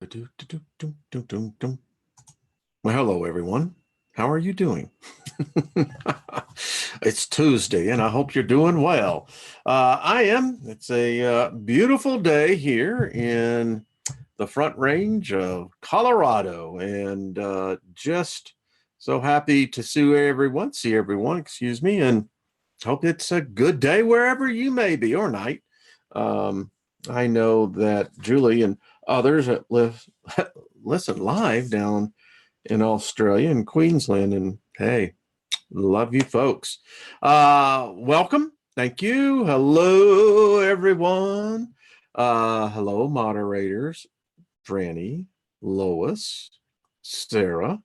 Ba-do-do-do-do-do-do-do. Well, hello, everyone. How are you doing? It's Tuesday, and I hope you're doing well. I am. It's a beautiful day here in the Front Range of Colorado, and just so happy to see everyone, excuse me, and hope it's a good day wherever you may be, or night. Um, I know that Julie and others that listen live down in Australia and Queensland, and hey, love you folks. Welcome. Thank you. Hello, everyone. Hello, moderators, Franny, Lois, Sarah,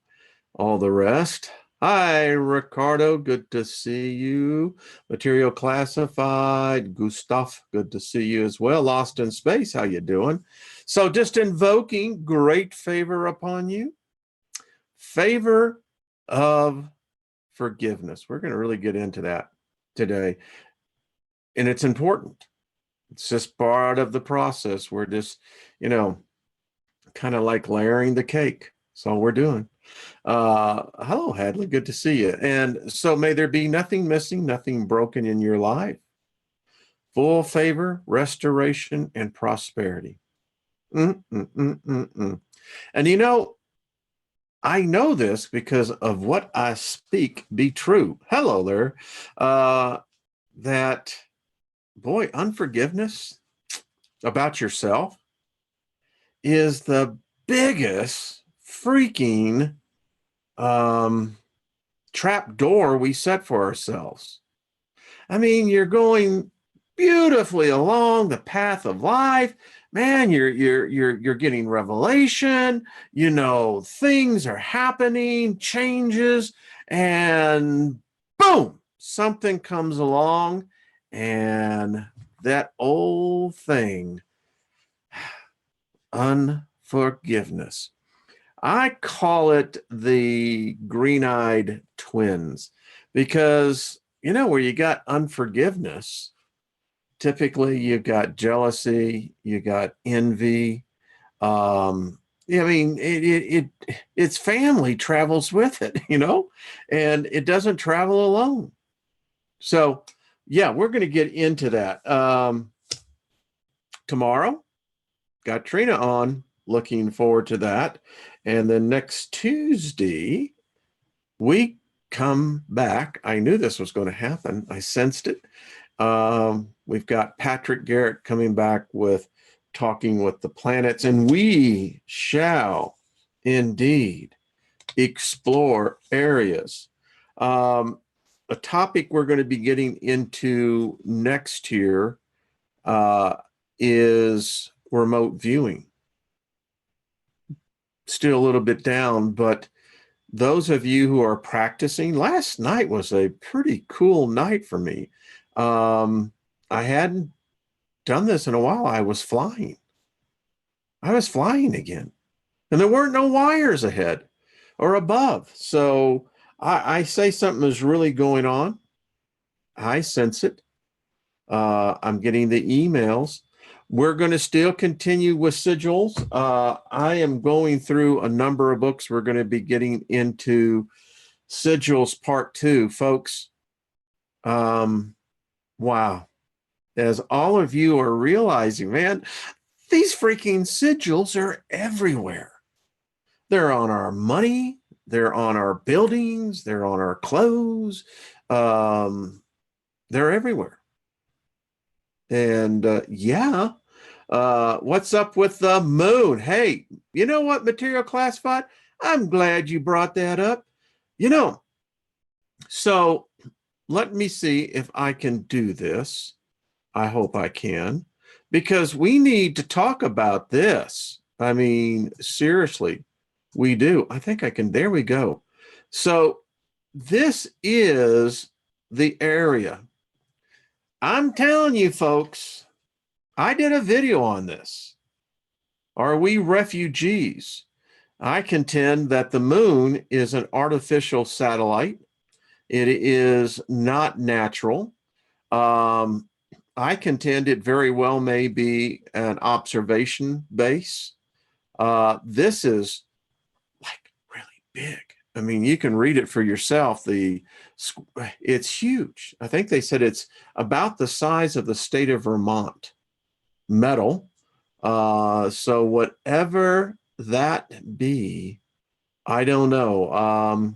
all the rest. Hi, Ricardo. Good to see you. Material Classified. Gustav, good to see you as well. Lost in Space, how you doing? So just invoking great favor upon you. Favor of forgiveness. We're going to really get into that today. And it's important. It's just part of the process. We're just, kind of like layering the cake. That's all we're doing. Hello, Hadley. Good to see you. And so may there be nothing missing, nothing broken in your life. Full favor, restoration, and prosperity. And I know this because of what I speak be true. Hello there. That, boy, unforgiveness about yourself is the biggest freaking trap door we set for ourselves. I mean, you're going beautifully along the path of life. Man, you're getting revelation, things are happening, changes, and boom, something comes along, and that old thing, unforgiveness. I call it the green-eyed twins because, where you got unforgiveness, typically you've got jealousy, you got envy. It's family travels with it, and it doesn't travel alone. So, yeah, we're going to get into that. Tomorrow, got Trina on, looking forward to that. And then next Tuesday, we come back. I knew this was going to happen. I sensed it. We've got Patrick Garrett coming back with Talking with the Planets, and we shall indeed explore areas. A topic we're going to be getting into next year is remote viewing. Still a little bit down, but those of you who are practicing, last night was a pretty cool night for me. I hadn't done this in a while. I was flying again, and there weren't no wires ahead or above. So I say something is really going on. I sense it. I'm getting the emails. We're going to still continue with sigils. I am going through a number of books. We're going to be getting into sigils part 2, folks. Wow. As all of you are realizing, man, these freaking sigils are everywhere. They're on our money. They're on our buildings. They're on our clothes. They're everywhere. And what's up with the moon? Hey, you know what, Material Classified? I'm glad you brought that up. So let me see if I can do this. I hope I can, because we need to talk about this. I mean, seriously, we do. I think I can. There we go. So this is the area. I'm telling you, folks, I did a video on this. Are we refugees? I contend that the moon is an artificial satellite. It is not natural. I contend it very well may be an observation base This is like really big. I mean, you can read it for yourself. It's huge. I think they said it's about the size of the state of Vermont. Metal. So whatever that be, I don't know.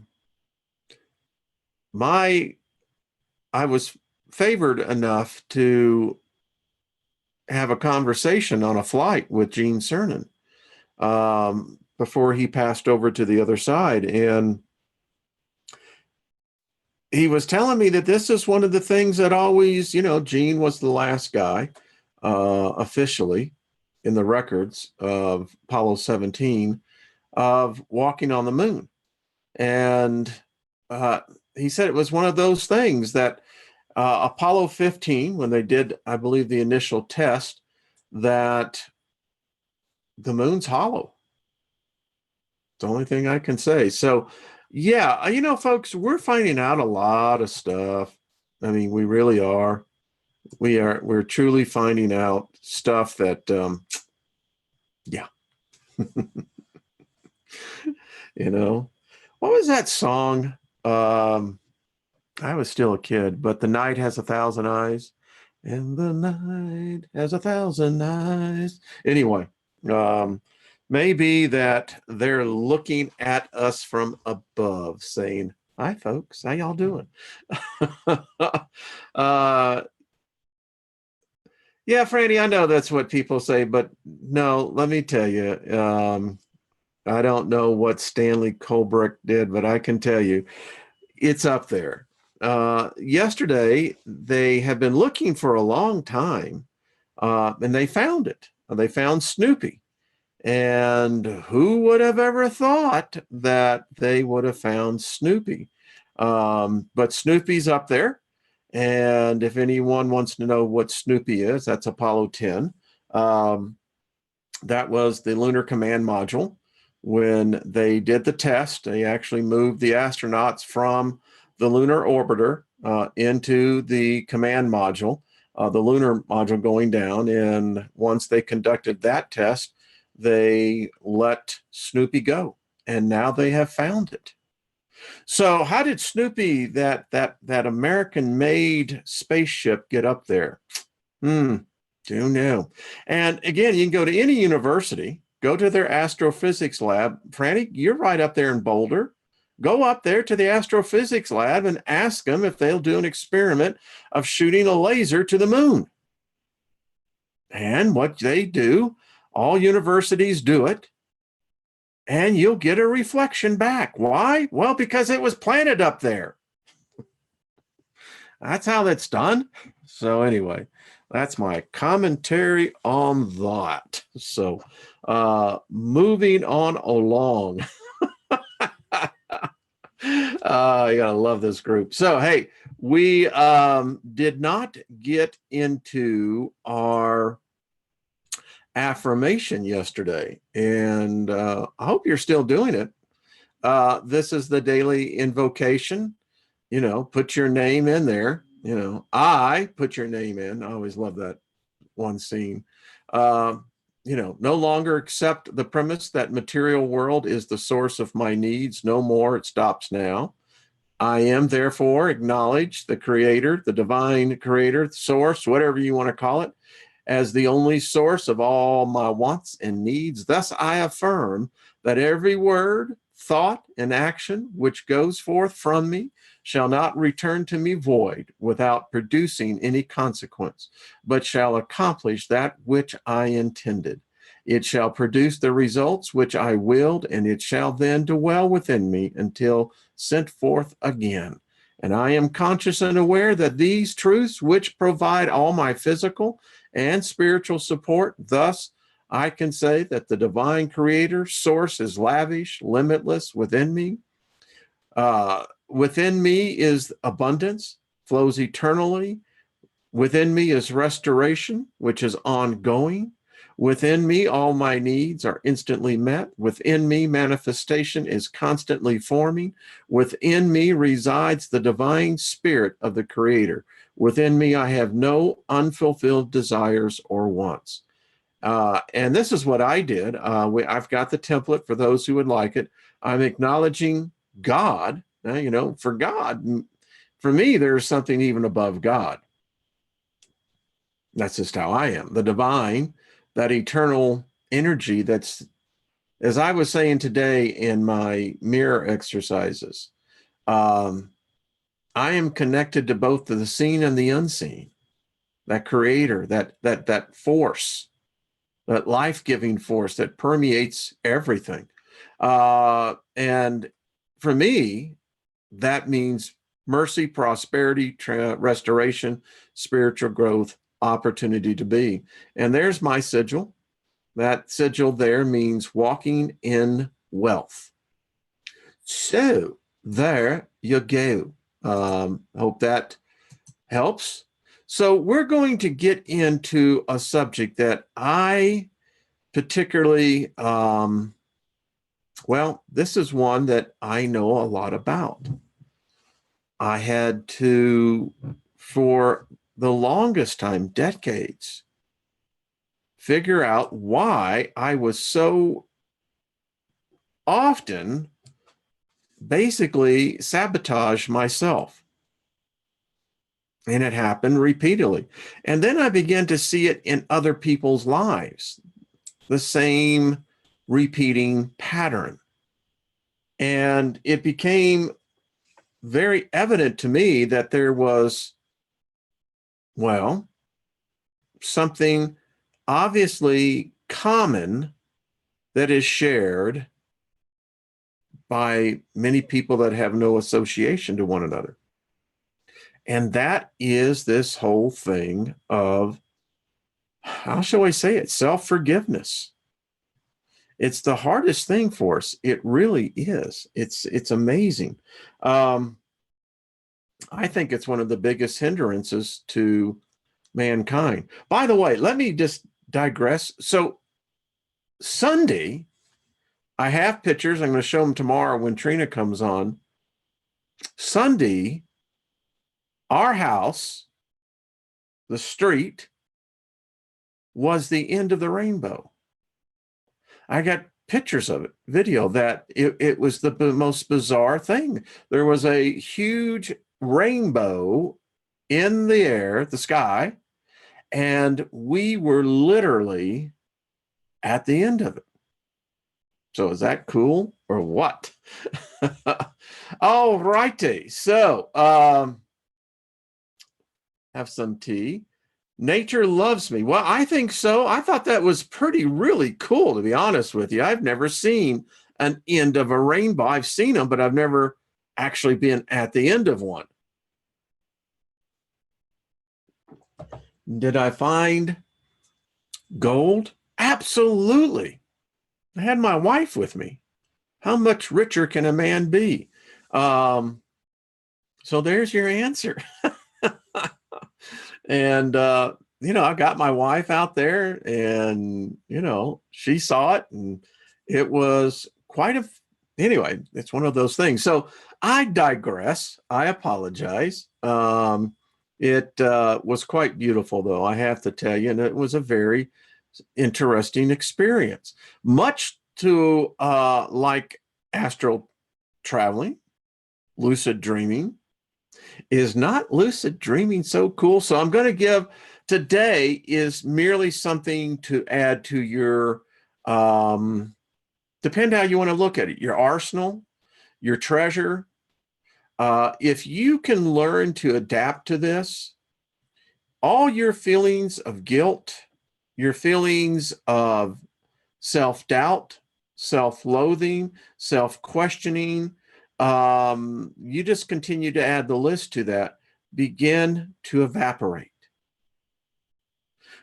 I was favored enough to have a conversation on a flight with Gene Cernan before he passed over to the other side. And he was telling me that this is one of the things that always, Gene was the last guy officially in the records of Apollo 17 of walking on the moon. And he said it was one of those things that Apollo 15, when they did, I believe, the initial test, that the moon's hollow. It's the only thing I can say. So, yeah, folks, we're finding out a lot of stuff. I mean, we really are. We're truly finding out stuff that, yeah. What was that song? I was still a kid, but the night has 1,000 eyes, and the night has 1,000 eyes. Anyway, maybe that they're looking at us from above saying, hi, folks, how y'all doing? Yeah, Franny, I know that's what people say, but no, let me tell you, I don't know what Stanley Kubrick did, but I can tell you it's up there. Yesterday, they have been looking for a long time, and they found it. They found Snoopy. And who would have ever thought that they would have found Snoopy? But Snoopy's up there. And if anyone wants to know what Snoopy is, that's Apollo 10. That was the Lunar Command Module. When they did the test, they actually moved the astronauts from the lunar orbiter into the command module, the lunar module going down. And once they conducted that test, they let Snoopy go. And now they have found it. So how did Snoopy, that American-made spaceship, get up there? Don't know. And again, you can go to any university, go to their astrophysics lab. Franny, you're right up there in Boulder. Go up there to the astrophysics lab and ask them if they'll do an experiment of shooting a laser to the moon. And what they do, all universities do it, and you'll get a reflection back. Why? Well, because it was planted up there. That's how that's done. So anyway, that's my commentary on that. So moving on along. You gotta love this group. So hey, we did not get into our affirmation yesterday, and I hope you're still doing it. This is the daily invocation. Put your name in there. I put your name in. I always love that one scene. No longer accept the premise that material world is the source of my needs. No more. It stops now. I am, therefore, acknowledge the creator, the divine creator, the source, whatever you want to call it, as the only source of all my wants and needs. Thus, I affirm that every word, thought, and action which goes forth from me shall not return to me void without producing any consequence, but shall accomplish that which I intended. It shall produce the results which I willed, and it shall then dwell within me until sent forth again. And I am conscious and aware that these truths which provide all my physical and spiritual support, thus I can say that the divine creator source is lavish, limitless within me. Within me is abundance, flows eternally. Within me is restoration, which is ongoing. Within me, all my needs are instantly met. Within me, manifestation is constantly forming. Within me resides the divine spirit of the Creator. Within me, I have no unfulfilled desires or wants. And this is what I did. I've got the template for those who would like it. I'm acknowledging God. For God, for me, there's something even above God. That's just how I am. The divine, that eternal energy that's, as I was saying today in my mirror exercises, um, I am connected to both the seen and the unseen, that creator, that force, that life-giving force that permeates everything. And for me, that means mercy, prosperity, restoration, spiritual growth, opportunity to be. And there's my sigil. That sigil there means walking in wealth. So there you go. Hope that helps. So we're going to get into a subject that I particularly, this is one that I know a lot about. I had to, for the longest time, decades, figure out why I was so often basically sabotage myself. And it happened repeatedly. And then I began to see it in other people's lives, the same repeating pattern. And it became very evident to me that there was, something obviously common that is shared by many people that have no association to one another. And that is this whole thing of, how shall I say it, self-forgiveness. It's the hardest thing for us. It really is. It's amazing. I think it's one of the biggest hindrances to mankind. By the way, let me just digress. So Sunday, I have pictures. I'm going to show them tomorrow when Trina comes on. Sunday, our house, the street, was the end of the rainbow. I got pictures of it, video, that it was the most bizarre thing. There was a huge rainbow in the air, the sky, and we were literally at the end of it. So is that cool or what? All righty. So have some tea. Nature loves me. Well, I think so. I thought that was really cool, to be honest with you. I've never seen an end of a rainbow. I've seen them, but I've never actually been at the end of one. Did I find gold? Absolutely. I had my wife with me. How much richer can a man be? So there's your answer. And, I got my wife out there and, she saw it and it was anyway, it's one of those things. So I digress. I apologize. It was quite beautiful, though, I have to tell you, and it was a very interesting experience, much to like astral traveling, lucid dreaming. Is not lucid dreaming so cool? So I'm going to give, today is merely something to add to your, depend how you want to look at it, your arsenal, your treasure. If you can learn to adapt to this, all your feelings of guilt, your feelings of self-doubt, self-loathing, self-questioning, you just continue to add the list to that, begin to evaporate.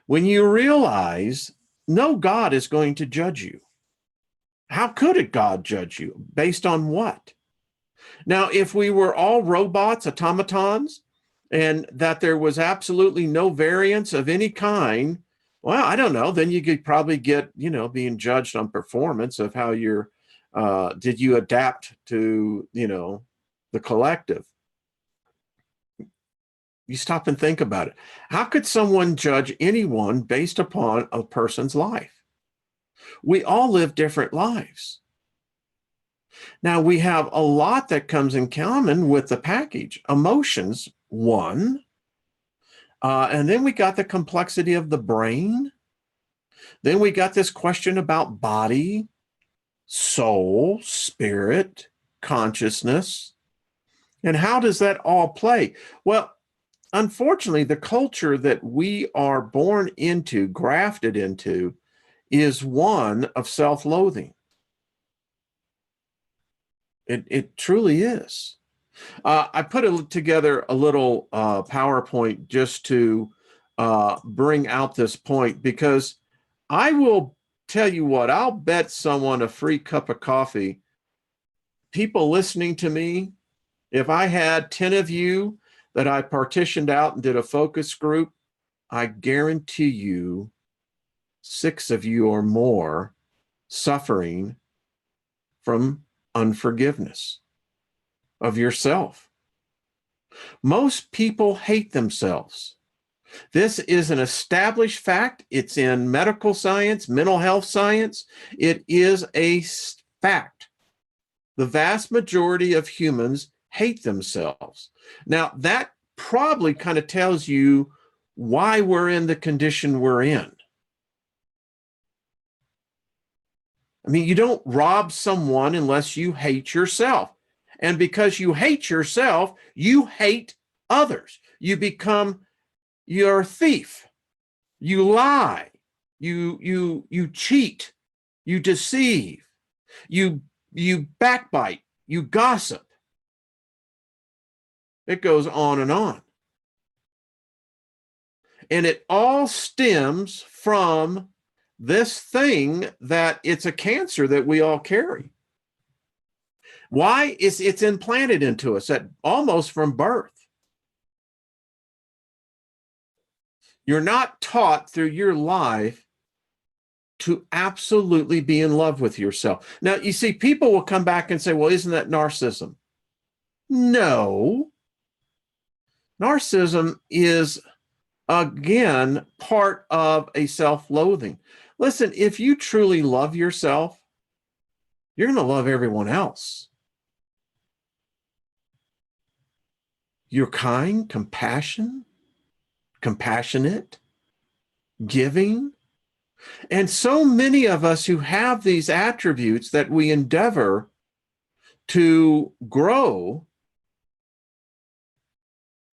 When you realize no God is going to judge you. How could a God judge you? Based on what? Now, if we were all robots, automatons, and that there was absolutely no variance of any kind, well, I don't know, then you could probably get, being judged on performance of how you're, did you adapt to, the collective? You stop and think about it. How could someone judge anyone based upon a person's life? We all live different lives. Now, we have a lot that comes in common with the package. Emotions, one. And then we got the complexity of the brain. Then we got this question about body, soul, spirit, consciousness. And how does that all play? Well, unfortunately, the culture that we are born into, grafted into, is one of self-loathing. It truly is. I put together a little PowerPoint just to bring out this point, because I will tell you what, I'll bet someone a free cup of coffee, people listening to me, if I had 10 of you that I partitioned out and did a focus group, I guarantee you 6 of you or more suffering from unforgiveness of yourself. Most people hate themselves. This is an established fact. It's in medical science, mental health science. It is a fact. The vast majority of humans hate themselves. Now, that probably kind of tells you why we're in the condition we're in. I mean, you don't rob someone unless you hate yourself. And because you hate yourself, you hate others. You're a thief. You lie. You cheat. You deceive. You backbite. You gossip. It goes on and on. And it all stems from this thing that it's a cancer that we all carry. Why? It's implanted into us at almost from birth. You're not taught through your life to absolutely be in love with yourself. Now, you see, people will come back and say, well, isn't that narcissism? No. Narcissism is, again, part of a self-loathing. Listen, if you truly love yourself, you're going to love everyone else. You're kind, compassionate, giving. And so many of us who have these attributes that we endeavor to grow,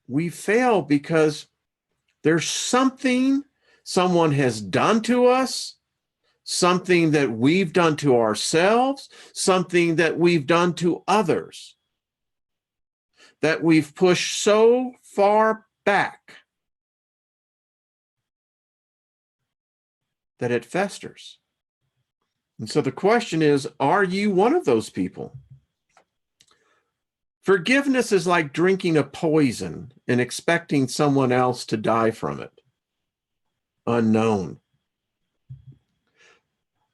we fail because there's something someone has done to us, something that we've done to ourselves, something that we've done to others, that we've pushed so far back that it festers. And so the question is, are you one of those people? Forgiveness is like drinking a poison and expecting someone else to die from it. Unknown.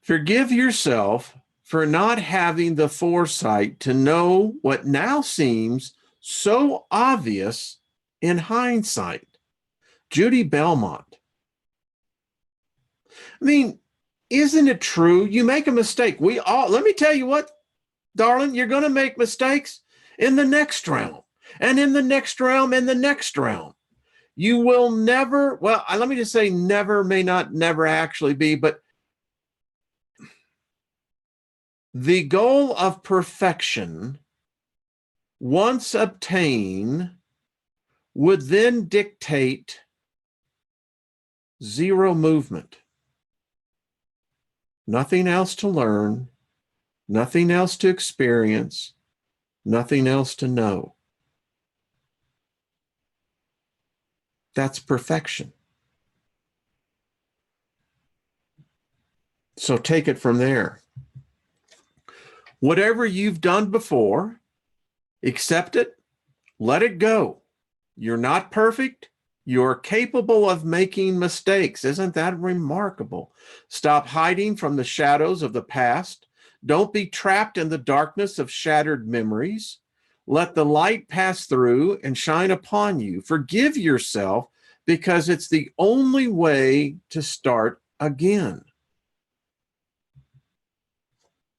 Forgive yourself for not having the foresight to know what now seems so obvious in hindsight. Judy Belmont. I mean, isn't it true? You make a mistake. Let me tell you what, darling, you're going to make mistakes in the next realm, and in the next realm, and the next realm. You will never, well, let me just say never may not never actually be, but the goal of perfection, once obtained, would then dictate zero movement. Nothing else to learn, nothing else to experience, nothing else to know. That's perfection. So take it from there. Whatever you've done before, accept it, let it go. You're not perfect. You're capable of making mistakes. Isn't that remarkable? Stop hiding from the shadows of the past. Don't be trapped in the darkness of shattered memories. Let the light pass through and shine upon you. Forgive yourself because it's the only way to start again.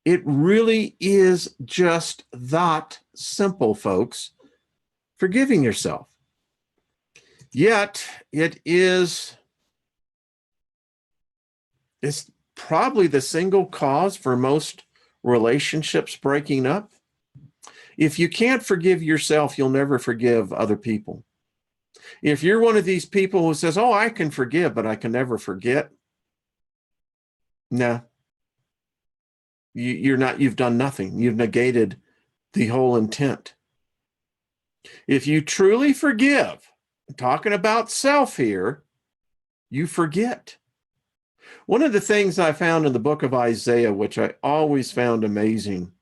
It really is just that simple, folks. Forgiving yourself. Yet it's probably the single cause for most relationships breaking up. If you can't forgive yourself, you'll never forgive other people. If you're one of these people who says, oh, I can forgive, but I can never forget. No, you've done nothing. You've negated the whole intent. If you truly forgive, I'm talking about self here, you forget. One of the things I found in the book of Isaiah, which I always found amazing,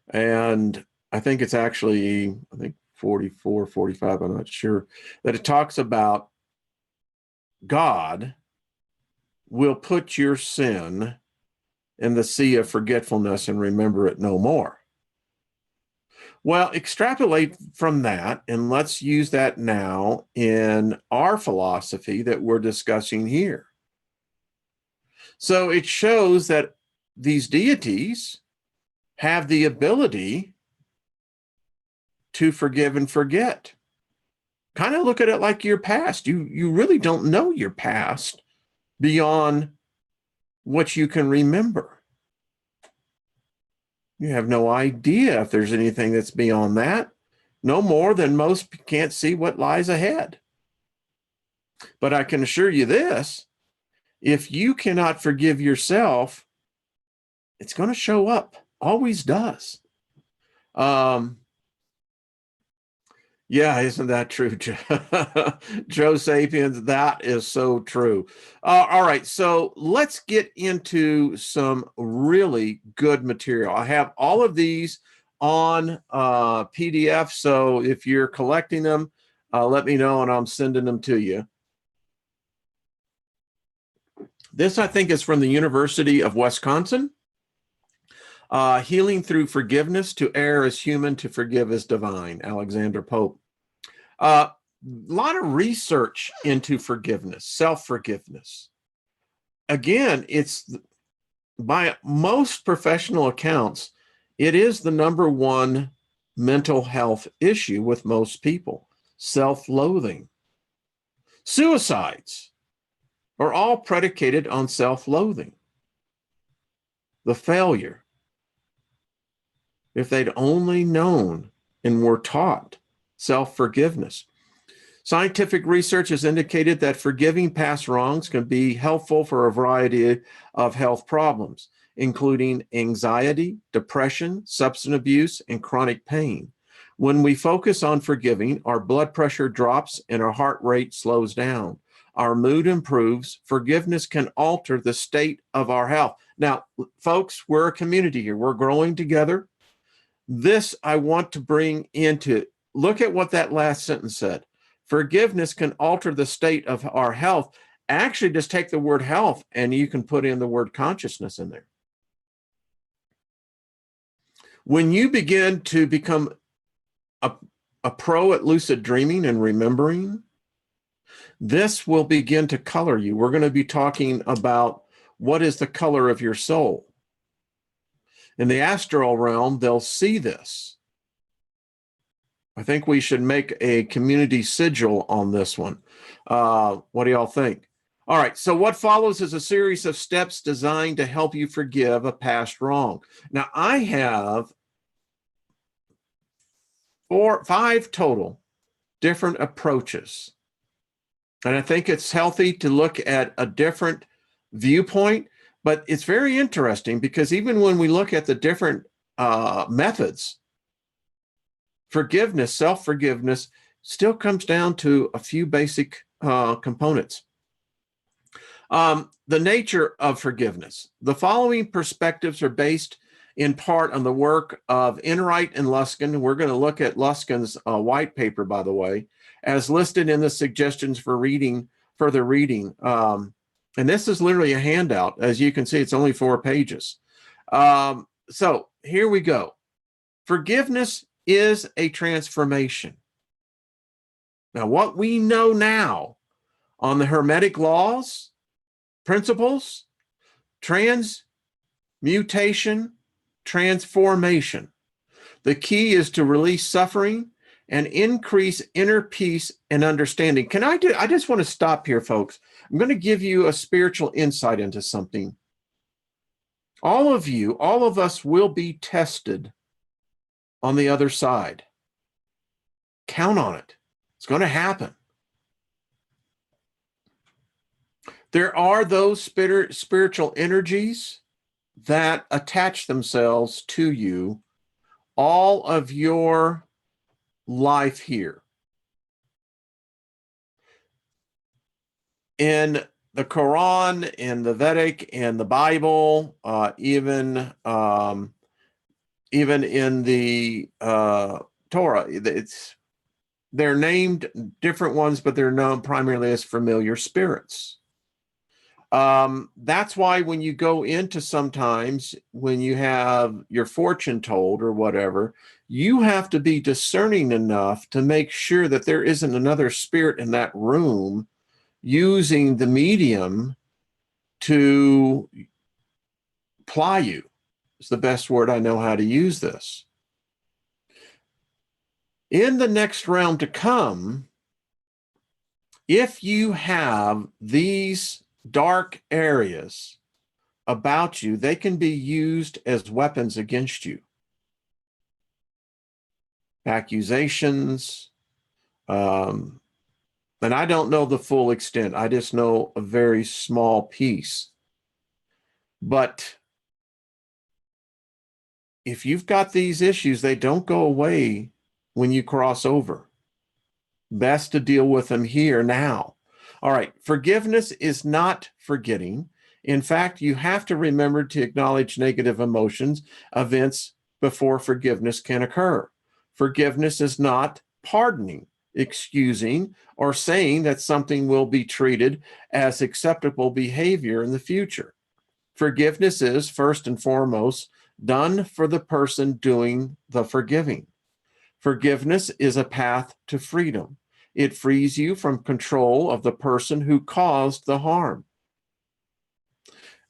and I think it's actually, 44, 45, I'm not sure, that it talks about God will put your sin in the sea of forgetfulness and remember it no more. Well, extrapolate from that, and let's use that now in our philosophy that we're discussing here. So it shows that these deities have the ability to forgive and forget. Kind of look at it like your past. You really don't know your past beyond what you can remember. You have no idea if there's anything that's beyond that, no more than most can't see what lies ahead. But I can assure you this, if you cannot forgive yourself, it's going to show up. Always does. Yeah, isn't that true, Joe Sapiens? That is so true. All right, so let's get into some really good material. I have all of these on PDF, so if you're collecting them, let me know and I'm sending them to you. This, I think, is from the University of Wisconsin. Healing Through Forgiveness, To Err as Human, To Forgive as Divine, Alexander Pope. A lot of research into forgiveness, self-forgiveness. Again, it's, by most professional accounts, it is the number one mental health issue with most people. Self-loathing. Suicides are all predicated on self-loathing. The failure. If they'd only known and were taught self-forgiveness. Scientific research has indicated that forgiving past wrongs can be helpful for a variety of health problems, including anxiety, depression, substance abuse, and chronic pain. When we focus on forgiving, our blood pressure drops and our heart rate slows down. Our mood improves. Forgiveness can alter the state of our health. Now, folks, we're a community here. We're growing together. This I want to bring into, look at what that last sentence said. Forgiveness can alter the state of our health. Actually, just take the word health and you can put in the word consciousness in there. When you begin to become a pro at lucid dreaming and remembering, this will begin to color you. We're going to be talking about what is the color of your soul. In the astral realm, they'll see this. I think we should make a community sigil on this one. What do y'all think? All right, so what follows is a series of steps designed to help you forgive a past wrong. Now, I have 5 total different approaches. And I think it's healthy to look at a different viewpoint, but it's very interesting because even when we look at the different methods, forgiveness, self-forgiveness, still comes down to a few basic components. The nature of forgiveness. The following perspectives are based in part on the work of Enright and Luskin. We're going to look at Luskin's white paper, by the way, as listed in the suggestions for reading, further reading. And this is literally a handout. As you can see, it's only 4 pages. So here we go. Forgiveness is a transformation. Now, what we know now on the Hermetic laws, principles, transmutation, transformation. The key is to release suffering and increase inner peace and understanding. I just want to stop here, folks. I'm going to give you a spiritual insight into something. All of us will be tested on the other side. Count on it. It's going to happen. There are those spiritual energies that attach themselves to you all of your life here. In the Quran, in the Vedic, in the Bible, even in the Torah, they're named different ones, but they're known primarily as familiar spirits. That's why when you go into sometimes when you have your fortune told or whatever, you have to be discerning enough to make sure that there isn't another spirit in that room using the medium to ply you. It's the best word I know how to use this. In the next realm to come, if you have these dark areas about you, they can be used as weapons against you. Accusations, and I don't know the full extent. I just know a very small piece. But if you've got these issues, they don't go away when you cross over. Best to deal with them here now. All right, forgiveness is not forgetting. In fact, you have to remember to acknowledge negative emotions, events before forgiveness can occur. Forgiveness is not pardoning, excusing, or saying that something will be treated as acceptable behavior in the future. Forgiveness is, first and foremost, done for the person doing the forgiving. Forgiveness is a path to freedom. It frees you from control of the person who caused the harm.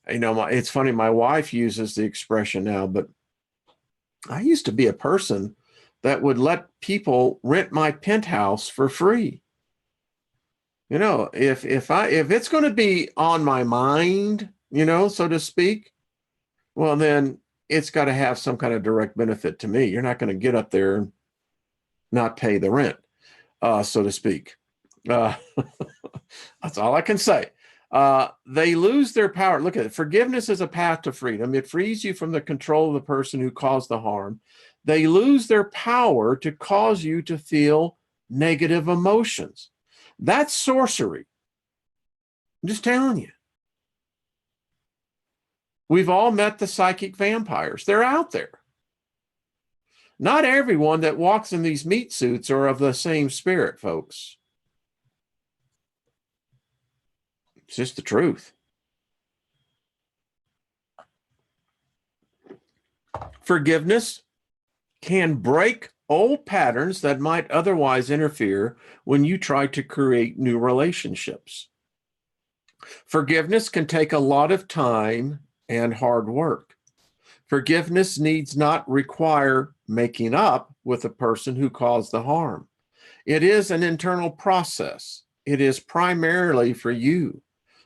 You know, it's funny, my wife uses the expression now, but I used to be a person that would let people rent my penthouse for free. You know, if it's going to be on my mind, you know, so to speak, well, then it's got to have some kind of direct benefit to me. You're not going to get up there and not pay the rent, so to speak. That's all I can say. They lose their power. Look at it. Forgiveness is a path to freedom. It frees you from the control of the person who caused the harm. They lose their power to cause you to feel negative emotions. That's sorcery. I'm just telling you. We've all met the psychic vampires. They're out there. Not everyone that walks in these meat suits are of the same spirit, folks. It's just the truth. Forgiveness can break old patterns that might otherwise interfere when you try to create new relationships. Forgiveness can take a lot of time and hard work. Forgiveness needs not require making up with the person who caused the harm. It is an internal process. It is primarily for you.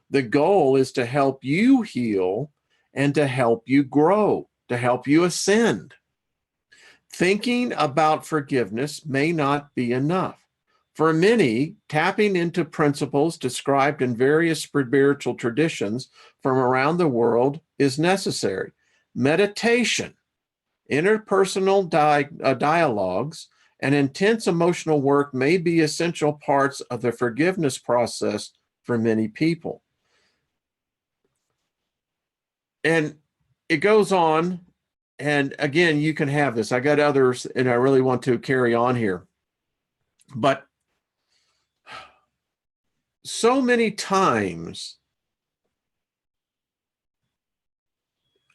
The goal is to help you heal and to help you grow, to help you ascend. Thinking about forgiveness may not be enough. For many, tapping into principles described in various spiritual traditions from around the world is necessary. Meditation, interpersonal dialogues, and intense emotional work may be essential parts of the forgiveness process for many people. And it goes on, and again, you can have this. I got others, and I really want to carry on here. But so many times,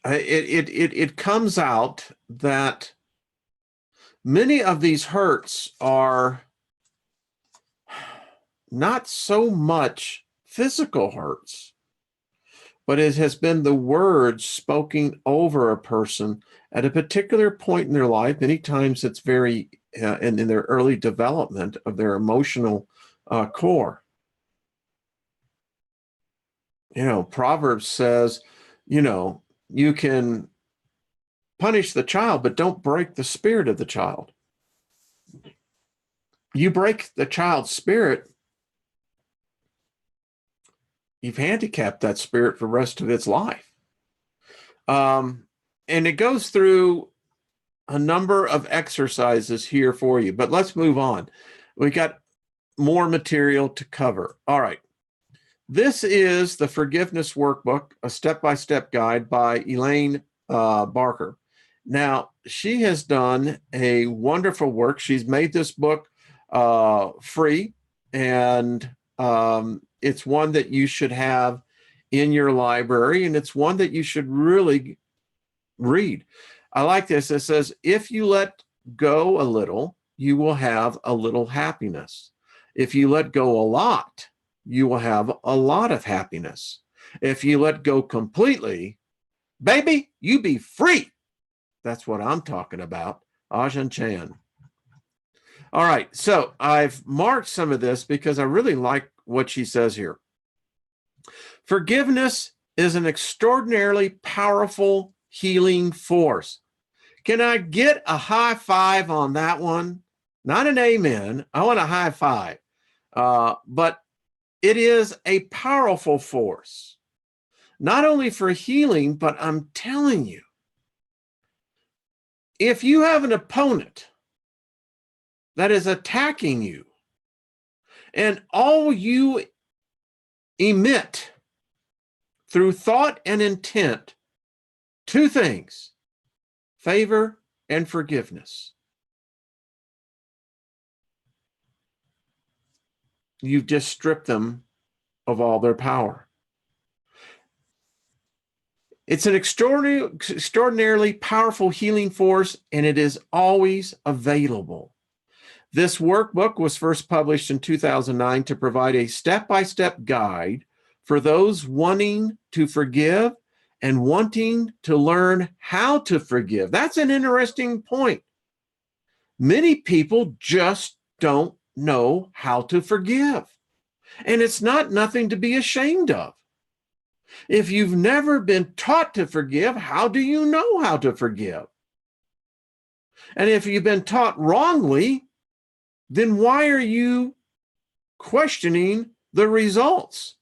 it comes out that Many of these hurts are not so much physical hurts, but it has been the words spoken over a person at a particular point in their life. Many times it's very in their early development of their emotional core. Proverbs says, you can punish the child, but don't break the spirit of the child. You break the child's spirit, you've handicapped that spirit for the rest of its life. And it goes through a number of exercises here for you, but let's move on. We got more material to cover. All right. This is the Forgiveness Workbook, a step-by-step guide by Elaine Barker. Now, she has done a wonderful work. She's made this book free, and it's one that you should have in your library, and it's one that you should really read. I like this. It says, if you let go a little, you will have a little happiness. If you let go a lot, you will have a lot of happiness. If you let go completely, baby, you be free. That's what I'm talking about. Ajahn Chan. All right, so I've marked some of this because I really like what she says here. Forgiveness is an extraordinarily powerful healing force. Can I get a high five on that one? Not an amen. I want a high five. But it is a powerful force, not only for healing, but I'm telling you, if you have an opponent that is attacking you and all you emit through thought and intent, two things, favor and forgiveness, you've just stripped them of all their power. It's an extraordinarily powerful healing force, and it is always available. This workbook was first published in 2009 to provide a step-by-step guide for those wanting to forgive and wanting to learn how to forgive. That's an interesting point. Many people just don't know how to forgive. And it's not nothing to be ashamed of. If you've never been taught to forgive, how do you know how to forgive? And if you've been taught wrongly, then why are you questioning the results?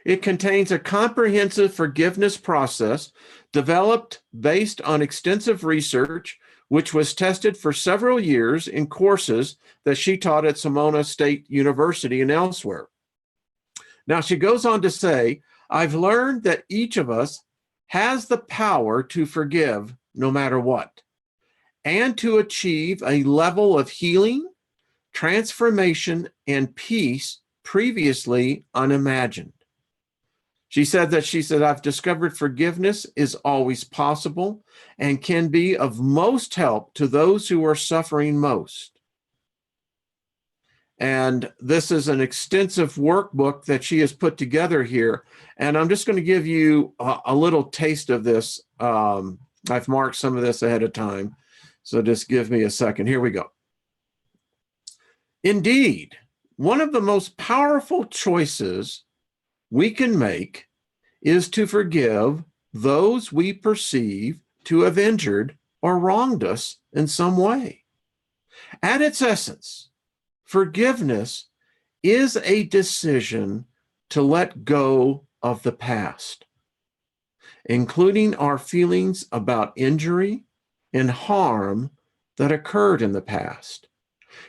It contains a comprehensive forgiveness process developed based on extensive research, which was tested for several years in courses that she taught at Simona State University and elsewhere. Now, she goes on to say, I've learned that each of us has the power to forgive no matter what, and to achieve a level of healing, transformation, and peace previously unimagined. She said, I've discovered forgiveness is always possible and can be of most help to those who are suffering most. And this is an extensive workbook that she has put together here. And I'm just going to give you a little taste of this. I've marked some of this ahead of time, so just give me a second. Here we go. Indeed, one of the most powerful choices we can make is to forgive those we perceive to have injured or wronged us in some way. At its essence, forgiveness is a decision to let go of the past, including our feelings about injury and harm that occurred in the past.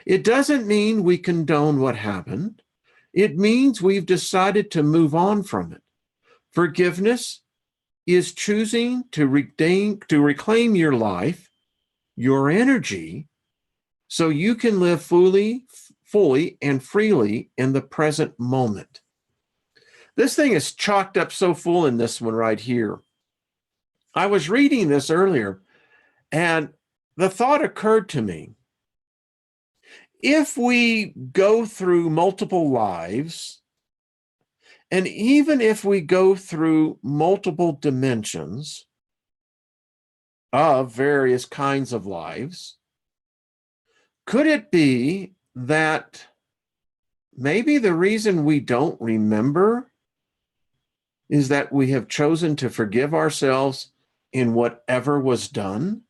It doesn't mean we condone what happened. It means we've decided to move on from it. Forgiveness is choosing to reclaim your life, your energy, so you can live fully and freely in the present moment. This thing is chalked up so full in this one right here. I was reading this earlier, And the thought occurred to me, if we go through multiple lives, and even if we go through multiple dimensions of various kinds of lives, could it be that maybe the reason we don't remember is that we have chosen to forgive ourselves in whatever was done?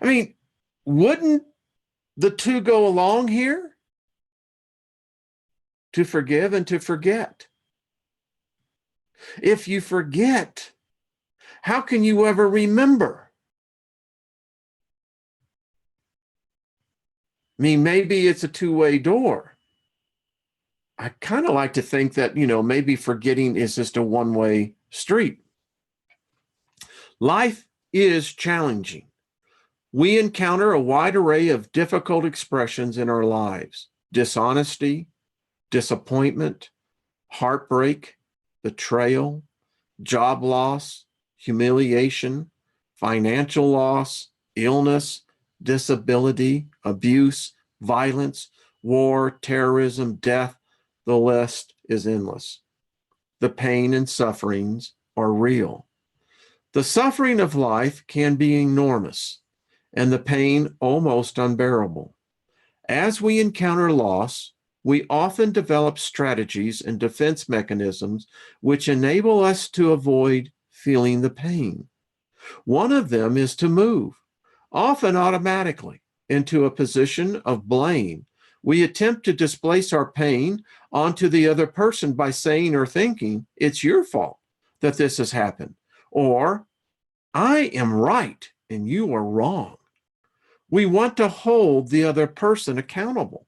I mean, wouldn't the two go along here? To forgive and to forget. If you forget, how can you ever remember? I mean, maybe it's a two-way door. I kind of like to think that, maybe forgetting is just a one-way street. Life is challenging. We encounter a wide array of difficult expressions in our lives: dishonesty, disappointment, heartbreak, betrayal, job loss, humiliation, financial loss, illness, disability, abuse, violence, war, terrorism, death. The list is endless. The pain and sufferings are real. The suffering of life can be enormous, and the pain almost unbearable. As we encounter loss, we often develop strategies and defense mechanisms which enable us to avoid feeling the pain. One of them is to move, often automatically, into a position of blame. We attempt to displace our pain onto the other person by saying or thinking, "It's your fault that this has happened," or "I am right and you are wrong." We want to hold the other person accountable.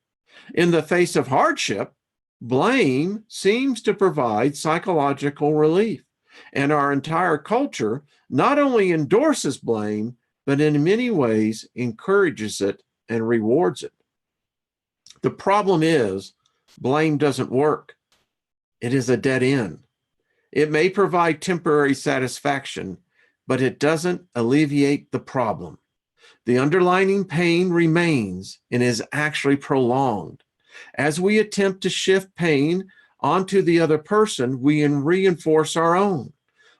In the face of hardship, blame seems to provide psychological relief, and our entire culture not only endorses blame, but in many ways encourages it and rewards it. The problem is, blame doesn't work. It is a dead end. It may provide temporary satisfaction, but it doesn't alleviate the problem. The underlying pain remains and is actually prolonged. As we attempt to shift pain onto the other person, we reinforce our own.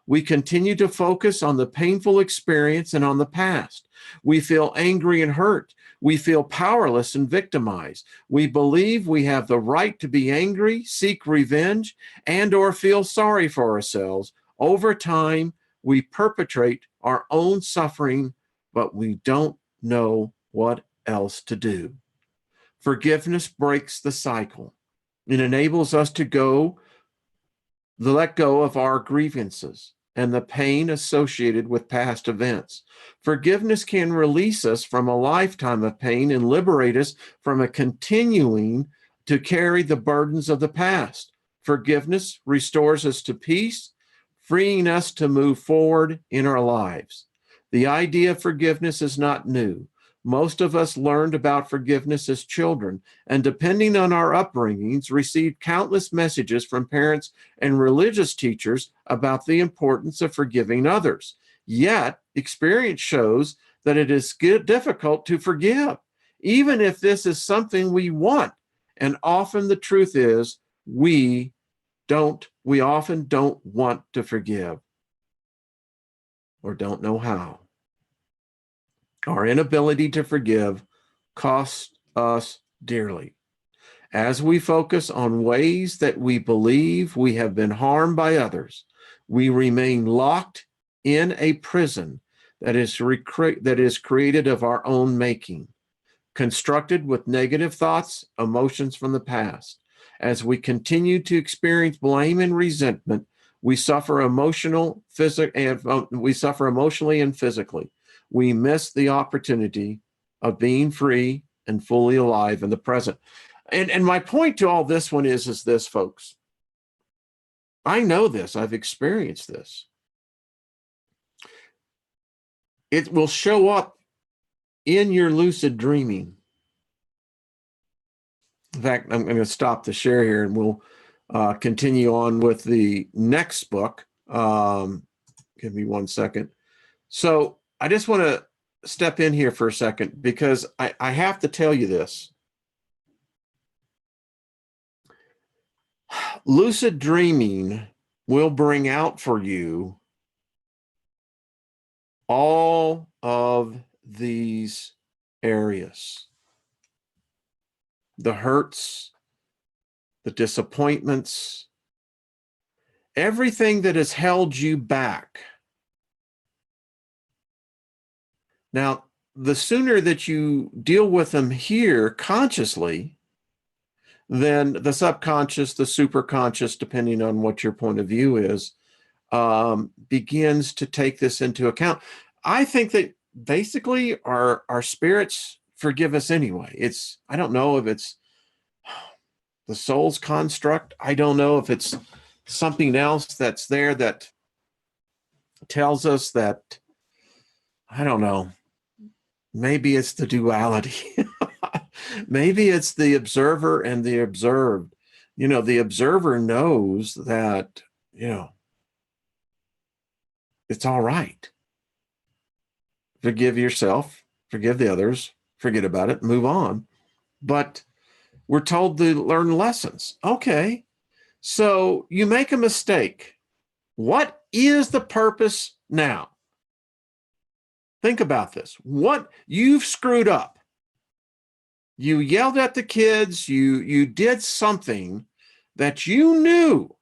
We continue to focus on the painful experience and on the past. We feel angry and hurt. We feel powerless and victimized. We believe we have the right to be angry, seek revenge, and or feel sorry for ourselves. Over time, we perpetrate our own suffering, but we don't know what else to do. Forgiveness breaks the cycle. It enables us to let go of our grievances and the pain associated with past events. Forgiveness can release us from a lifetime of pain and liberate us from a continuing to carry the burdens of the past. Forgiveness restores us to peace, freeing us to move forward in our lives. The idea of forgiveness is not new. Most of us learned about forgiveness as children, and depending on our upbringings, received countless messages from parents and religious teachers about the importance of forgiving others. Yet, experience shows that it is difficult to forgive, even if this is something we want. And often the truth is, we often don't want to forgive or don't know how. Our inability to forgive costs us dearly. As we focus on ways that we believe we have been harmed by others, we remain locked in a prison that is created of our own making, constructed with negative thoughts, emotions from the past. As we continue to experience blame and resentment, we suffer emotionally and physically. We miss the opportunity of being free and fully alive in the present. And my point to all this one is this, folks. I know this. I've experienced this. It will show up in your lucid dreaming. In fact, I'm going to stop the share here and we'll continue on with the next book. Give me 1 second. So I just want to step in here for a second because I have to tell you this. Lucid dreaming will bring out for you all of these areas. The hurts, the disappointments, everything that has held you back. Now, the sooner that you deal with them here consciously, then the subconscious, the superconscious, depending on what your point of view is, begins to take this into account. I think that basically our spirits forgive us anyway. I don't know if it's the soul's construct. I don't know if it's something else that's there that tells us that, I don't know, maybe it's the duality. Maybe it's the observer and the observed. The observer knows that, it's all right. Forgive yourself, forgive the others, forget about it, move on. But we're told to learn lessons. Okay, so you make a mistake. What is the purpose now? Think about this. What you've screwed up. You yelled at the kids, you did something that you knew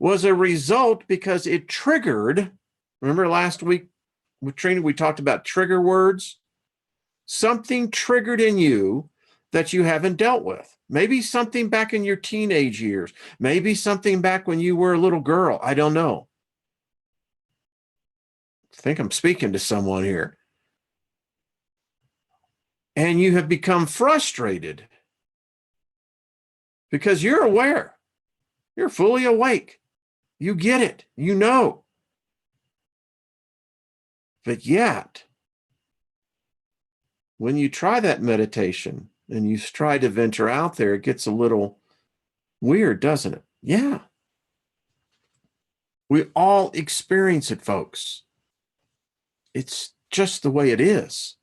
was a result because it triggered. Remember last week with training, we talked about trigger words. Something triggered in you that you haven't dealt with. Maybe something back in your teenage years. Maybe something back when you were a little girl. I don't know. I think I'm speaking to someone here. And you have become frustrated because you're aware. You're fully awake. You get it. You know. But yet, when you try that meditation and you try to venture out there, it gets a little weird, doesn't it? Yeah. We all experience it, folks. It's just the way it is.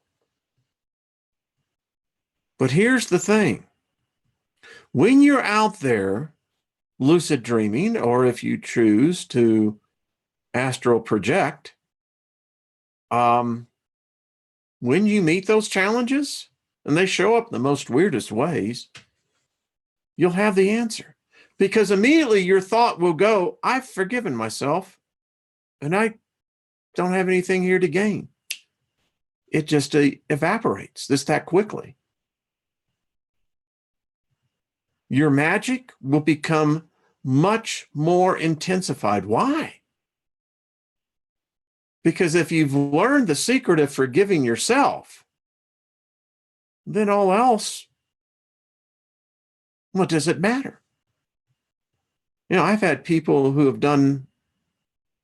But here's the thing. When you're out there lucid dreaming, or if you choose to astral project, when you meet those challenges, and they show up in the most weirdest ways, you'll have the answer. Because immediately your thought will go, I've forgiven myself, and I don't have anything here to gain. It just evaporates that quickly. Your magic will become much more intensified. Why? Because if you've learned the secret of forgiving yourself, then all else, what does it matter? I've had people who have done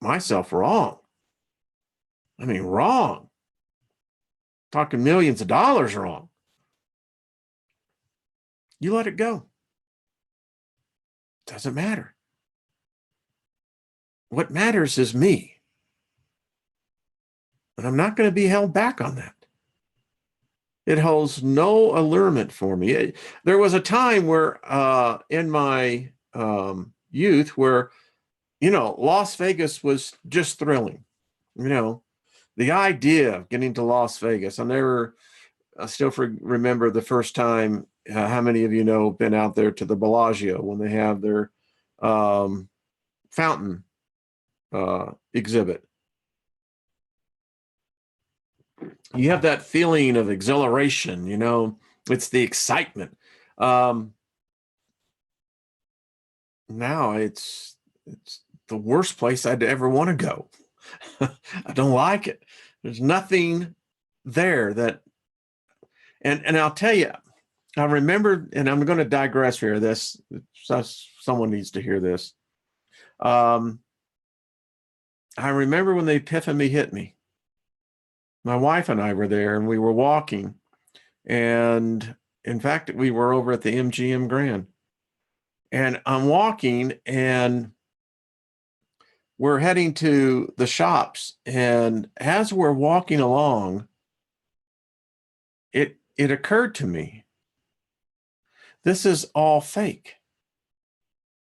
myself wrong. I mean, wrong. Talking millions of dollars wrong. You let it go. Doesn't matter. What matters is me. And I'm not going to be held back on that. It holds no allurement for me. There was a time where in my youth where, Las Vegas was just thrilling. The idea of getting to Las Vegas. I still remember the first time. How many of you know been out there to the Bellagio when they have their fountain exhibit? You have that feeling of exhilaration, it's the excitement. Now it's the worst place I'd ever want to go. I don't like it. There's nothing there that, and I'll tell you, I remember, and I'm going to digress here. Someone needs to hear this. I remember when the epiphany hit me. My wife and I were there, and we were walking. And in fact, we were over at the MGM Grand. And I'm walking, and we're heading to the shops. And as we're walking along, it occurred to me, this is all fake.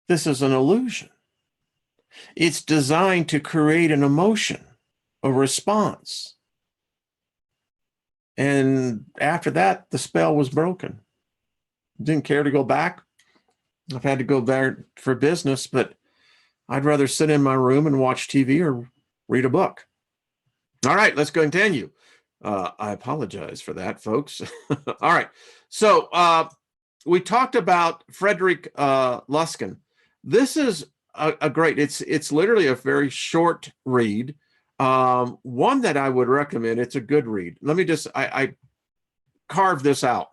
This is an illusion. It's designed to create an emotion, a response. And after that, the spell was broken. Didn't care to go back. I've had to go there for business, but I'd rather sit in my room and watch TV or read a book. All right, let's continue. I apologize for that, folks. All right. So we talked about Frederick Luskin. This is a great, it's literally a very short read. One that I would recommend. It's a good read. Let me just, I carved this out.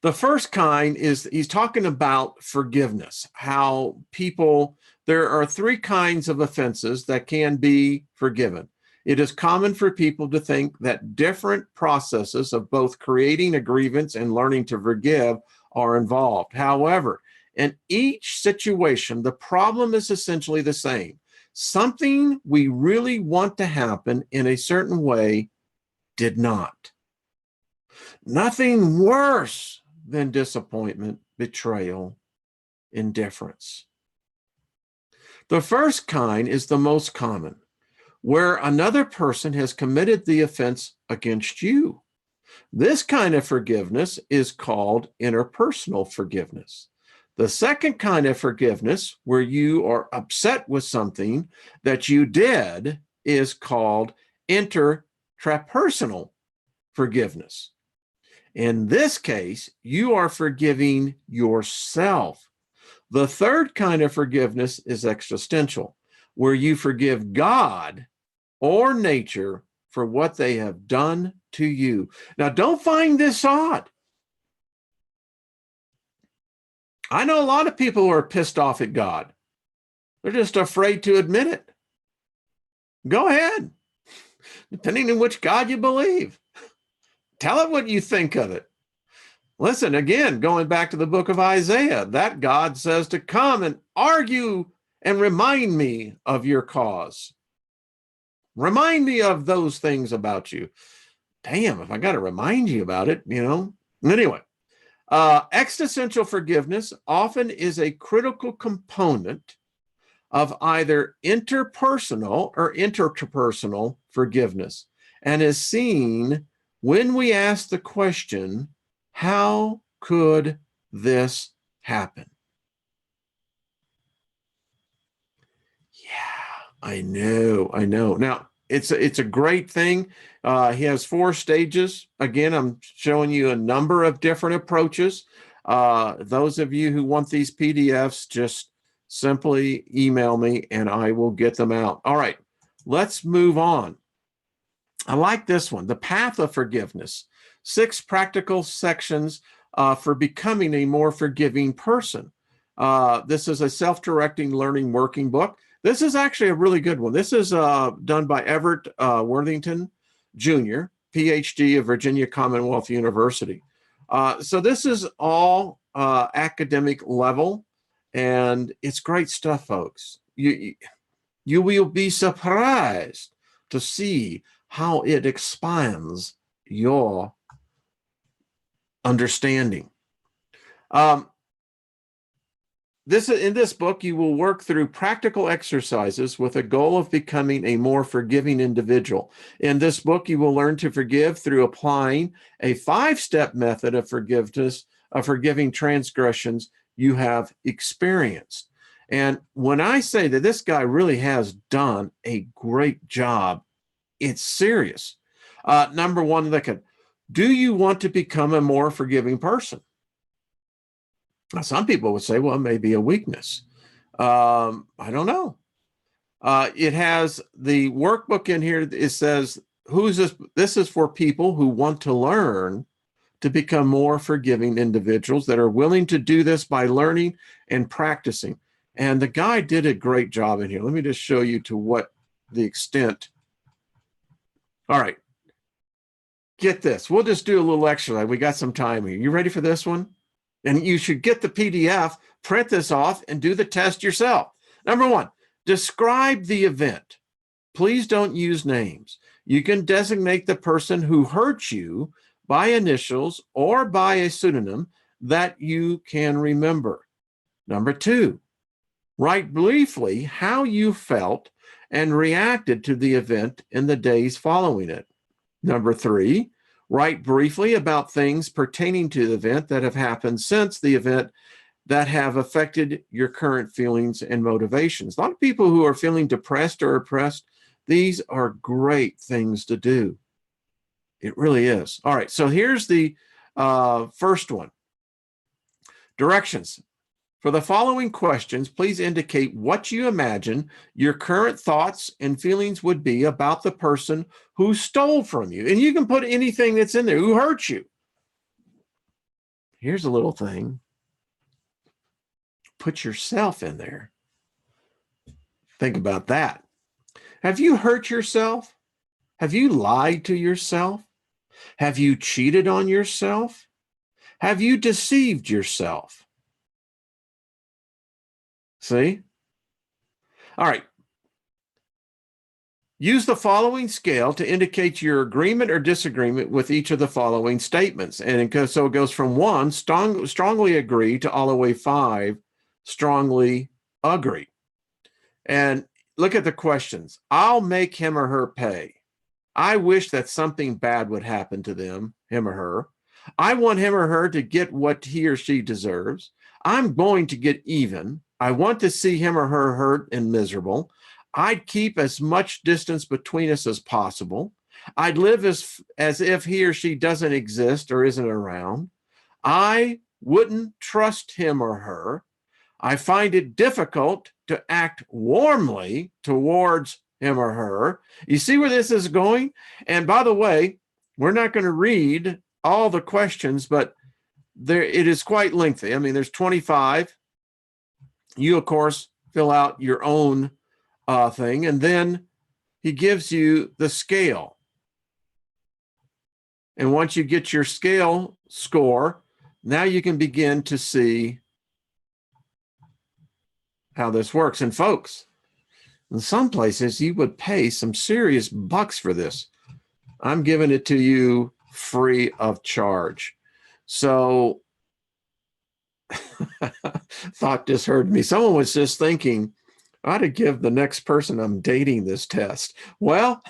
The first kind is, he's talking about forgiveness, how people, there are three kinds of offenses that can be forgiven. It is common for people to think that different processes of both creating a grievance and learning to forgive are involved. However, in each situation, the problem is essentially the same. Something we really want to happen in a certain way did not. Nothing worse than disappointment, betrayal, indifference. The first kind is the most common, where another person has committed the offense against you. This kind of forgiveness is called interpersonal forgiveness. The second kind of forgiveness, where you are upset with something that you did, is called intrapersonal forgiveness. In this case, you are forgiving yourself. The third kind of forgiveness is existential, where you forgive God or nature for what they have done to you. Now, don't find this odd. I know a lot of people who are pissed off at God. They're just afraid to admit it. Go ahead, depending on which God you believe. Tell it what you think of it. Listen, again, going back to the book of Isaiah, that God says to come and argue and remind me of your cause. Remind me of those things about you. Damn, if I got to remind you about it, you know. Anyway, existential forgiveness often is a critical component of either interpersonal or interpersonal forgiveness, and is seen when we ask the question, how could this happen? Yeah, I know. Now, it's a great thing. He has 4 stages. Again, I'm showing you a number of different approaches. Those of you who want these PDFs, just simply email me and I will get them out. All right, let's move on. I like this one, The Path of Forgiveness, 6 practical sections for becoming a more forgiving person. This is a self-directing learning working book. This is actually a really good one. This is done by Everett Worthington Jr., PhD of Virginia Commonwealth University. So this is all academic level, and it's great stuff, folks. You will be surprised to see how it expands your understanding. In this book, you will work through practical exercises with a goal of becoming a more forgiving individual. In this book, you will learn to forgive through applying a 5-step method of forgiveness, of forgiving transgressions you have experienced. And when I say that this guy really has done a great job, it's serious. Number one, do you want to become a more forgiving person? Now, some people would say, well, it may be a weakness. I don't know. It has the workbook in here. It says, who's this? This is for people who want to learn to become more forgiving individuals that are willing to do this by learning and practicing. And the guy did a great job in here. Let me just show you to what the extent. All right. Get this. We'll just do a little exercise. We got some time here. You ready for this one? And you should get the PDF, print this off, and do the test yourself. Number 1, describe the event. Please don't use names. You can designate the person who hurt you by initials or by a pseudonym that you can remember. Number 2, write briefly how you felt and reacted to the event in the days following it. Number 3, write briefly about things pertaining to the event that have happened since the event that have affected your current feelings and motivations. A lot of people who are feeling depressed or oppressed, these are great things to do. It really is. All right, so here's the first one. Directions. For the following questions, please indicate what you imagine your current thoughts and feelings would be about the person who stole from you. And you can put anything that's in there, who hurt you. Here's a little thing. Put yourself in there. Think about that. Have you hurt yourself? Have you lied to yourself? Have you cheated on yourself? Have you deceived yourself? See? All right. Use the following scale to indicate your agreement or disagreement with each of the following statements. And so it goes from 1, strongly agree, to all the way 5, strongly agree. And look at the questions. I'll make him or her pay. I wish that something bad would happen to them, him or her. I want him or her to get what he or she deserves. I'm going to get even. I want to see him or her hurt and miserable. I'd keep as much distance between us as possible. I'd live as if he or she doesn't exist or isn't around. I wouldn't trust him or her. I find it difficult to act warmly towards him or her. You see where this is going? And by the way, we're not going to read all the questions, but it is quite lengthy. I mean, there's 25. You, of course, fill out your own thing, and then he gives you the scale. And once you get your scale score, now you can begin to see how this works. And folks, in some places, you would pay some serious bucks for this. I'm giving it to you free of charge. So, thought just heard me. Someone was just thinking, I ought to give the next person I'm dating this test. Well,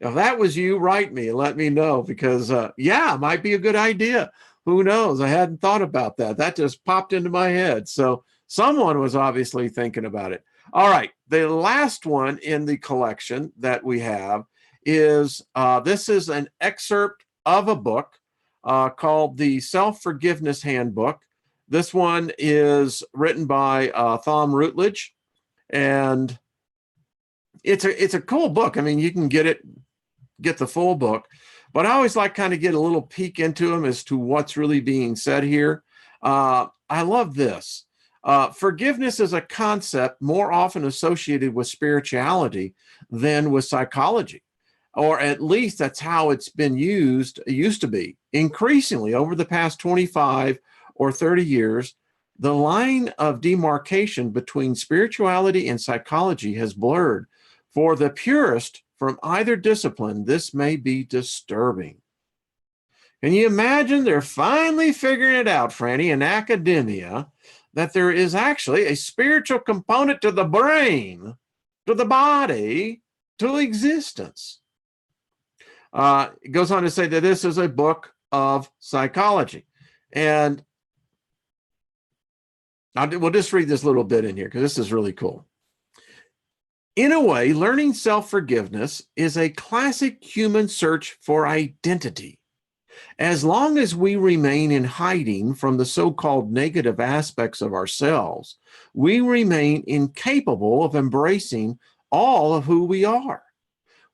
if that was you, write me and let me know, because yeah, it might be a good idea. Who knows? I hadn't thought about that. That just popped into my head. So someone was obviously thinking about it. All right. The last one in the collection that we have is, this is an excerpt of a book called the Self-Forgiveness Handbook. This one is written by Thom Routledge, and it's a cool book. I mean, you can get the full book, but I always like kind of get a little peek into them as to what's really being said here. I love this. Forgiveness is a concept more often associated with spirituality than with psychology, or at least that's how it's been used. It used to be. Increasingly, over the past 25 or 30 years, the line of demarcation between spirituality and psychology has blurred. For the purist from either discipline, this may be disturbing. Can you imagine? They're finally figuring it out, Franny, in academia, that there is actually a spiritual component to the brain, to the body, to existence. It goes on to say that this is a book of psychology. And we'll just read this little bit in here because this is really cool. In a way, learning self-forgiveness is a classic human search for identity. As long as we remain in hiding from the so-called negative aspects of ourselves, we remain incapable of embracing all of who we are.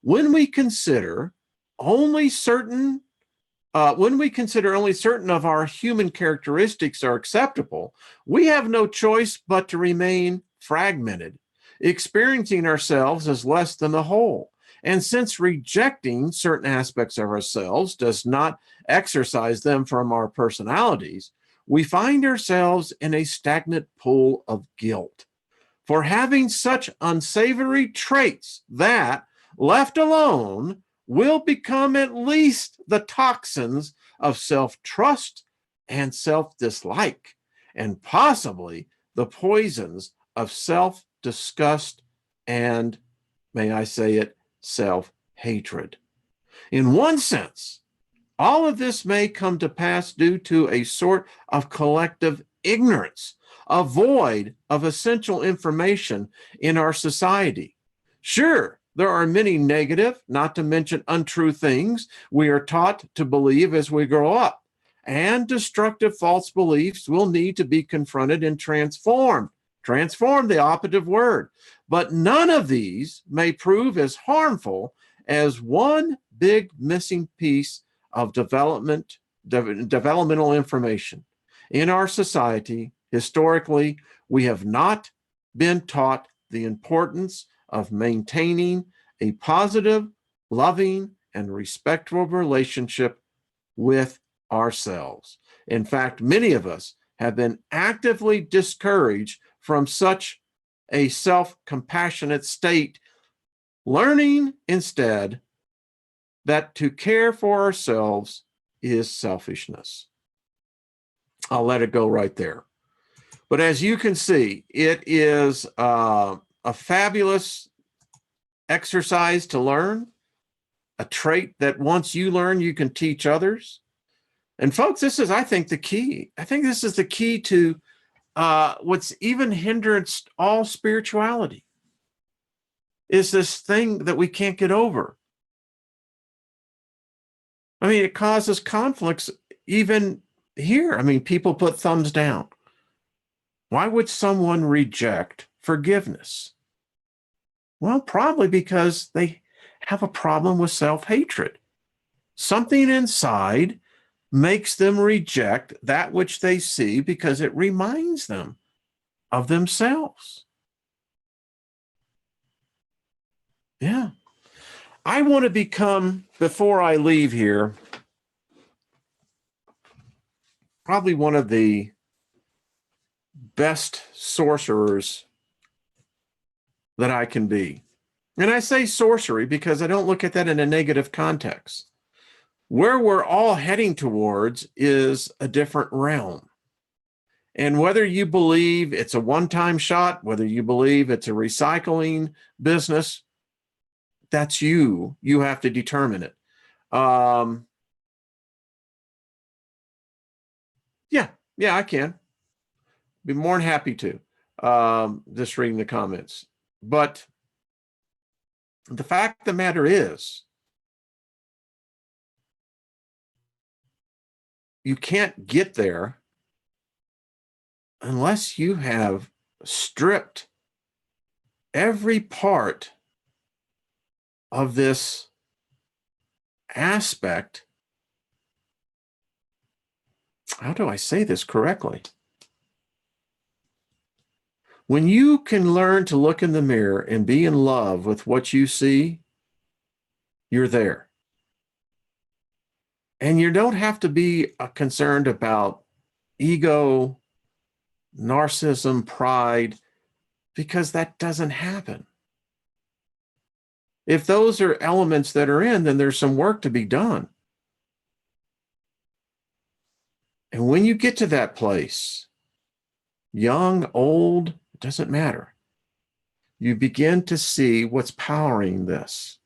When we consider only certain of our human characteristics are acceptable, we have no choice but to remain fragmented, experiencing ourselves as less than the whole. And since rejecting certain aspects of ourselves does not exorcise them from our personalities, we find ourselves in a stagnant pool of guilt for having such unsavory traits that, left alone, will become at least the toxins of self-trust and self-dislike, and possibly the poisons of self-disgust and, may I say it, self-hatred. In one sense, all of this may come to pass due to a sort of collective ignorance, a void of essential information in our society. Sure, there are many negative, not to mention untrue things we are taught to believe as we grow up, and destructive false beliefs will need to be confronted and transformed. Transform, the operative word. But none of these may prove as harmful as one big missing piece of developmental information. In our society, historically, we have not been taught the importance of maintaining a positive, loving, and respectful relationship with ourselves. In fact, many of us have been actively discouraged from such a self-compassionate state, learning instead that to care for ourselves is selfishness. I'll let it go right there. But as you can see, it is a fabulous exercise to learn, a trait that once you learn, you can teach others. And folks, this is, I think, the key. I think this is the key to what's even hindrance all spirituality, is this thing that we can't get over. I mean, it causes conflicts even here. I mean, people put thumbs down. Why would someone reject forgiveness? Well, probably because they have a problem with self-hatred. Something inside makes them reject that which they see because it reminds them of themselves. Yeah. I want to become, before I leave here, probably one of the best sorcerers that I can be. And I say sorcery because I don't look at that in a negative context. Where we're all heading towards is a different realm. And whether you believe it's a one-time shot, whether you believe it's a recycling business, that's you. You have to determine it. Yeah, I can. Be more than happy to. Just reading the comments. But the fact of the matter is, you can't get there unless you have stripped every part of this aspect. How do I say this correctly? When you can learn to look in the mirror and be in love with what you see, you're there. And you don't have to be concerned about ego, narcissism, pride, because that doesn't happen. If those are elements that are in, then there's some work to be done. And when you get to that place, young, old, it doesn't matter. You begin to see what's powering this.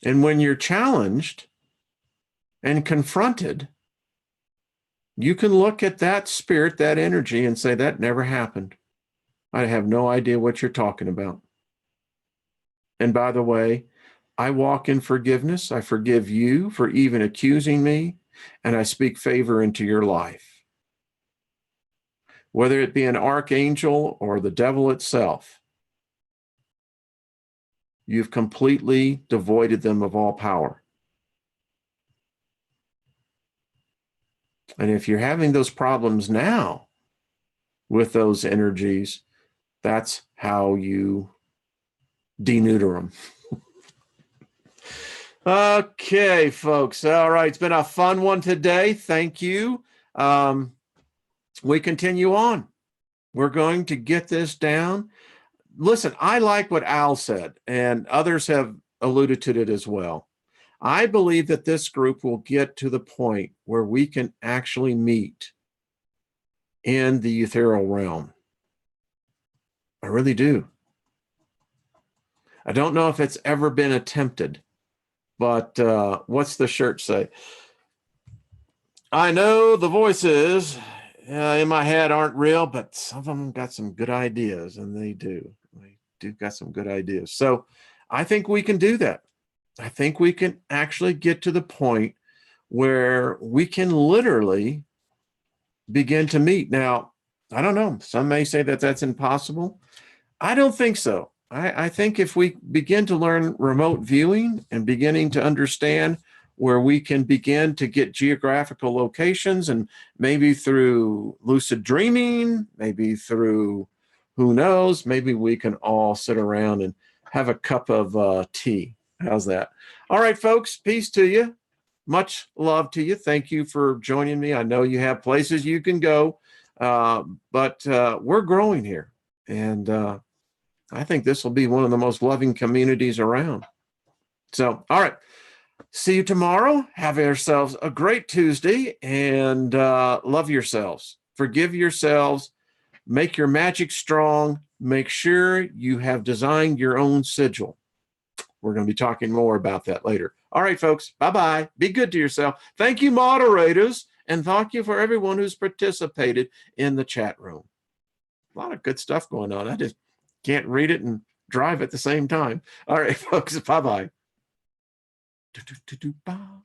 And when you're challenged and confronted, you can look at that spirit, that energy, and say, that never happened. I have no idea what you're talking about. And by the way, I walk in forgiveness. I forgive you for even accusing me, and I speak favor into your life. Whether it be an archangel or the devil itself, you've completely devoided them of all power. And if you're having those problems now with those energies, that's how you deneuter them. Okay, folks. All right. It's been a fun one today. Thank you. We continue on. We're going to get this down. Listen, I like what Al said, and others have alluded to it as well. I believe that this group will get to the point where we can actually meet in the ethereal realm. I really do. I don't know if it's ever been attempted, but what's the shirt say? I know the voices in my head aren't real, but some of them got some good ideas, and they do. They do got some good ideas. So I think we can do that. I think we can actually get to the point where we can literally begin to meet. Now, I don't know. Some may say that that's impossible. I don't think so. I think if we begin to learn remote viewing and beginning to understand where we can begin to get geographical locations, and maybe through lucid dreaming, maybe through, who knows, maybe we can all sit around and have a cup of tea. How's that? All right, folks, peace to you. Much love to you. Thank you for joining me. I know you have places you can go, but we're growing here. And I think this will be one of the most loving communities around. So, all right. See you tomorrow. Have yourselves a great Tuesday, and love yourselves. Forgive yourselves. Make your magic strong. Make sure you have designed your own sigil. We're going to be talking more about that later. All right, folks. Bye-bye. Be good to yourself. Thank you, moderators, and thank you for everyone who's participated in the chat room. A lot of good stuff going on. I just can't read it and drive at the same time. All right, folks. Bye-bye.